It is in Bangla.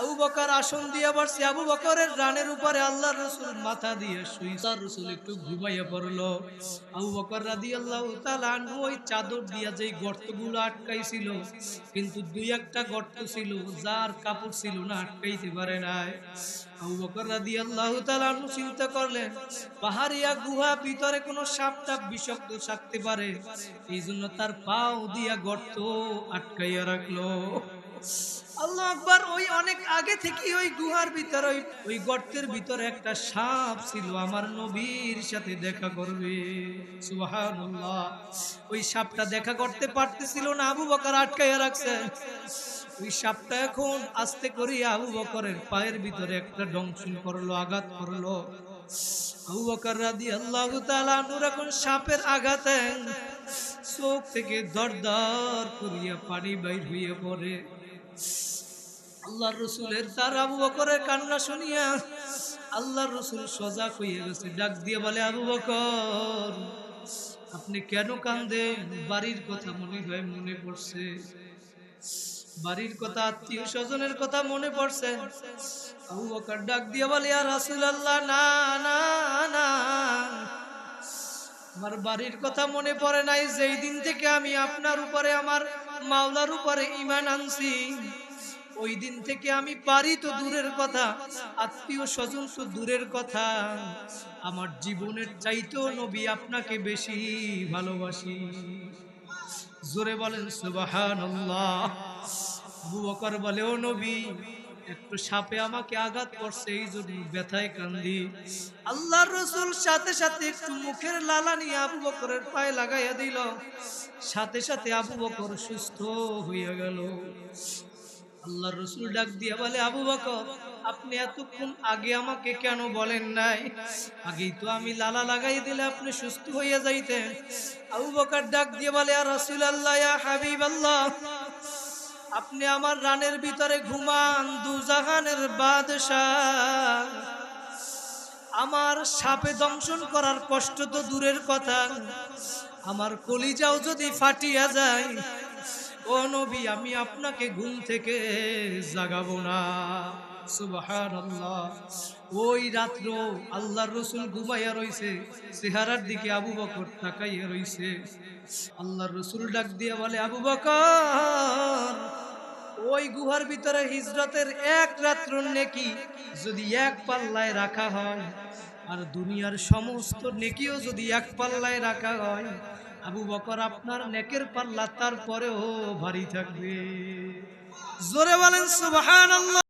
আবু বকর আসন দিয়ে বসছে, আবু বকরের রানের উপরে আল্লাহর রাসূল মাথা দিয়ে শুয়ে। আল্লাহর রাসূল একটু ঘুমাইয়া পড়লো। আবু বকর রাদিয়াল্লাহু তাআলা আনহু ওই চাদর দিয়া যেই গর্তগুলো আটকাইছিল, কিন্তু দুই একটা গর্ত ছিল যার কাপড় ছিল না, আটকাইতে পারে নাই। আবু বকর রাদিয়াল্লাহু তাআলা আনহু চিন্তা করলেন, পাহাড়িয়া গুহা, ভিতরে কোনো সাপ টাপ বিষাক্ত থাকতে পারে, এই জন্য তার পাও দিয়া গর্ত আটকাইয়া রাখলো। আল্লাহ আকবার। ওই অনেক আগে থেকে ওই গুহার ভিতরে ওই গর্তের ভিতরে একটা সাপ ছিল, আমার নবীর সাথে দেখা করবে। সুবহানাল্লাহ। ওই সাপটা দেখা করতে পারতেছিল না, আবু বকর আটকাইয়া রাখছে। ওই সাপটা এখন আস্তে করে আবু বকরের পায়ের ভিতরে একটা দংশন করলো, আঘাত করলো। আবু বকর রাদিয়াল্লাহু তাআলা আনহু এখন সাপের আঘাতে চোখ থেকে দরদর করিয়া পানি বাইর হইয়া পড়ে। আল্লাহর রাসূলের তার আবু বকরের কান্না শুনিয়া আল্লাহর রাসূল সজাগ হয়ে গেছে, ডাক দিয়ে বলে, আবু বকর, আপনি কেন কাঁদেন? বাড়ির কথা মনে পড়ছে, বাড়ির কথা, আত্মীয় স্বজনের কথা মনে পড়ছে। আবু বকর ডাক দিয়ে বলে, ইয়া রাসূলুল্লাহ, না না না, আমার বাড়ির কথা মনে পড়ে নাই। যেই দিন থেকে আমি আপনার উপরে, আমার মাওলার উপরে ঈমান আনছি, ওই দিন থেকে আমি বাড়ি তো দূরের কথা, আত্মীয় স্বজন তো দূরের কথা, আমার জীবনের চাইতেও নবী আপনাকে বেশি ভালোবাসি। জোরে বলেন সুবহানাল্লাহ। আবু বকর বলে, ও নবী, একটু সাপে আমাকে আঘাত করছে, এই জন্য ব্যথায় কান্দি। আল্লাহর রাসূল সাথে সাথে একটু মুখের লালা নিয়ে আবু বকরের পায়ে লাগাইয়া দিল, সাথে সাথে আবু বকর সুস্থ হইয়া গেল। আল্লাহর রাসূল ডাক দিয়ে বলে, আবু বকর, আপনি এতক্ষণ আগে আমাকে কেন বলেন নাই? আগেই তো আমি লালা লাগাই দিলে আপনি সুস্থ হইয়া যাইতেন। আবু বকর ডাক দিয়ে বলে, ইয়া রাসূলুল্লাহ, ইয়া হাবিবাল্লাহ, আপনি আমার রানের ভিতরে ঘুমান, দুজাহানের বাদশাহ, আমার সাপে দংশন করার কষ্ট তো দূরের কথা, আমার কলিজাও যদি ফাটিয়া যায়, ও নবী, আমি আপনাকে ঘুম থেকে জাগাবো না। সুবহানাল্লাহ। ওই রাত্র আল্লাহর রাসূল ঘুমাইয়া রইছে, চেহারার দিকে আবু বকর তাকাইয়া রইছে। আল্লাহর রাসূল ডাক দিয়ে বলে, আবু বকর, ওই গুহার ভিতরে হিজরতের এক রাত্র নেকি যদি এক পাল্লায় রাখা হয়, আর দুনিয়ার সমস্ত নেকিও যদি এক পাল্লায় রাখা হয়, আবু বকর, আপনার নেকের পাল্লা তারপরেও ভারী থাকবে। জোরে বলেন সুবহানাল্লাহ।